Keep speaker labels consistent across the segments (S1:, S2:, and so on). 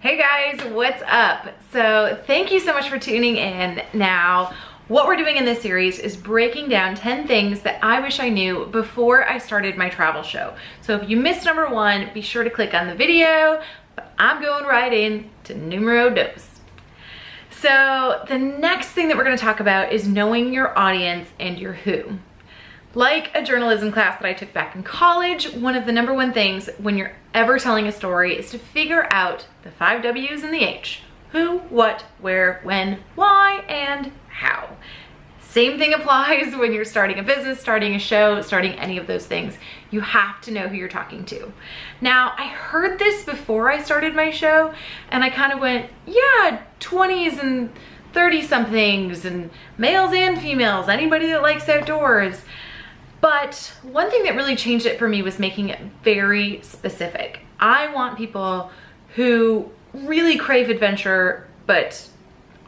S1: Hey guys, what's up? So thank you so much for tuning in. Now, what we're doing in this series is breaking down 10 things that I wish I knew before I started my travel show. So if you missed number 1, be sure to click on the video, but I'm going right in to numero dos. So the next thing that we're gonna talk about is knowing your audience and your who. Like a journalism class that I took back in college, one of the number 1 things when you're ever telling a story is to figure out the 5 W's and the H. Who, what, where, when, why, and how. Same thing applies when you're starting a business, starting a show, starting any of those things. You have to know who you're talking to. Now, I heard this before I started my show, and I kind of went, yeah, 20s and 30-somethings, and males and females, anybody that likes outdoors. But one thing that really changed it for me was making it very specific. I want people who really crave adventure, but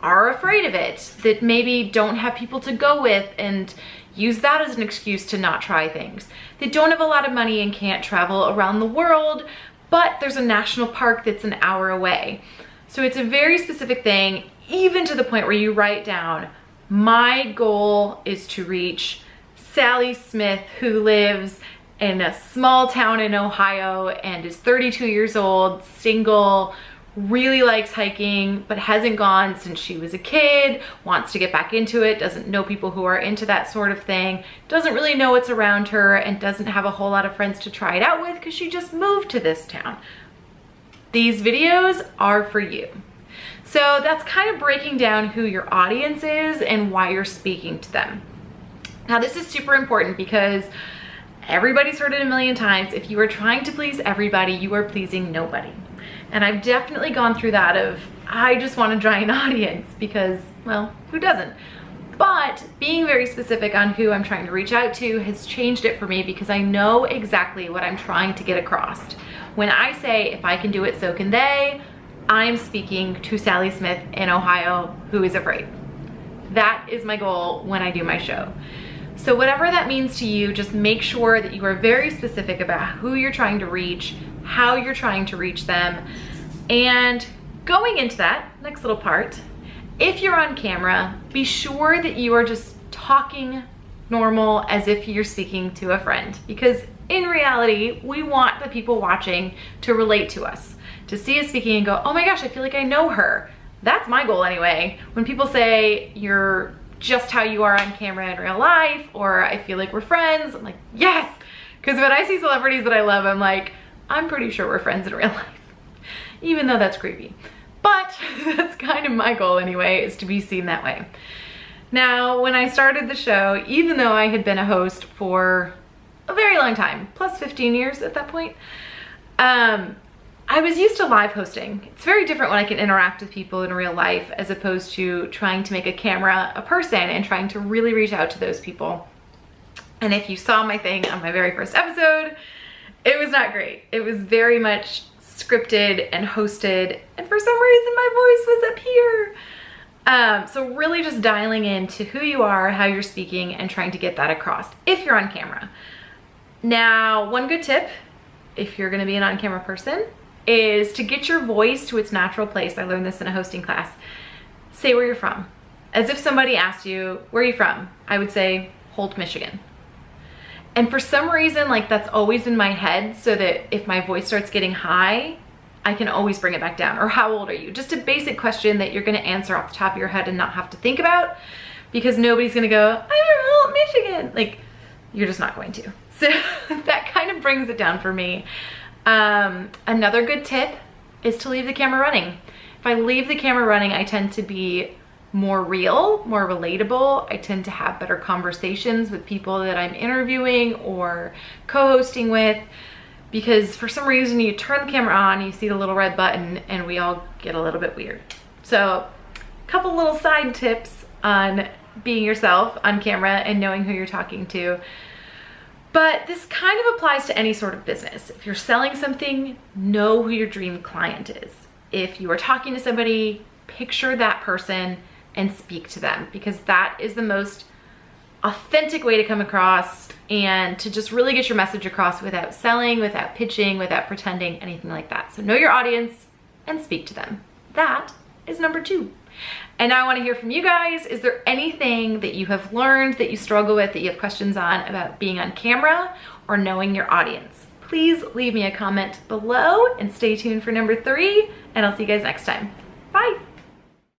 S1: are afraid of it, that maybe don't have people to go with and use that as an excuse to not try things. They don't have a lot of money and can't travel around the world, but there's a national park that's an hour away. So it's a very specific thing, even to the point where you write down, my goal is to reach Sally Smith, who lives in a small town in Ohio and is 32 years old, single, really likes hiking, but hasn't gone since she was a kid, wants to get back into it, doesn't know people who are into that sort of thing, doesn't really know what's around her, and doesn't have a whole lot of friends to try it out with because she just moved to this town. These videos are for you. So that's kind of breaking down who your audience is and why you're speaking to them. Now, this is super important because everybody's heard it a million times. If you are trying to please everybody, you are pleasing nobody. And I've definitely gone through that of, I just want a giant audience because, well, who doesn't? But being very specific on who I'm trying to reach out to has changed it for me because I know exactly what I'm trying to get across. When I say, if I can do it, so can they, I'm speaking to Sally Smith in Ohio who is afraid. That is my goal when I do my show. So whatever that means to you, just make sure that you are very specific about who you're trying to reach, how you're trying to reach them. And going into that next little part, if you're on camera, be sure that you are just talking normal as if you're speaking to a friend. Because in reality, we want the people watching to relate to us, to see us speaking and go, oh my gosh, I feel like I know her. That's my goal anyway. When people say you're just how you are on camera in real life, or I feel like we're friends, I'm like, yes! Because when I see celebrities that I love, I'm like, I'm pretty sure we're friends in real life. Even though that's creepy. But that's kind of my goal anyway, is to be seen that way. Now, when I started the show, even though I had been a host for a very long time, plus 15 years at that point, I was used to live hosting. It's very different when I can interact with people in real life as opposed to trying to make a camera a person and trying to really reach out to those people. And if you saw my thing on my very first episode, it was not great. It was very much scripted and hosted, and for some reason my voice was up here. So really just dialing into who you are, how you're speaking, and trying to get that across if you're on camera. Now, one good tip, if you're gonna be an on-camera person, is to get your voice to its natural place. I learned this in a hosting class. Say where you're from. As if somebody asked you, where are you from? I would say, Holt, Michigan. And for some reason, like that's always in my head so that if my voice starts getting high, I can always bring it back down. Or how old are you? Just a basic question that you're gonna answer off the top of your head and not have to think about, because nobody's gonna go, I'm from Holt, Michigan. Like, you're just not going to. So that kind of brings it down for me. Another good tip is to leave the camera running. If I leave the camera running, I tend to be more real, more relatable. I tend to have better conversations with people that I'm interviewing or co-hosting with, because for some reason you turn the camera on, you see the little red button, and we all get a little bit weird. So a couple little side tips on being yourself on camera and knowing who you're talking to. But this kind of applies to any sort of business. If you're selling something, know who your dream client is. If you are talking to somebody, picture that person and speak to them, because that is the most authentic way to come across and to just really get your message across without selling, without pitching, without pretending, anything like that. So know your audience, and speak to them. That is number 2. And now I want to hear from you guys. Is there anything that you have learned that you struggle with, that you have questions on about being on camera or knowing your audience? Please leave me a comment below and stay tuned for number 3, and I'll see you guys next time.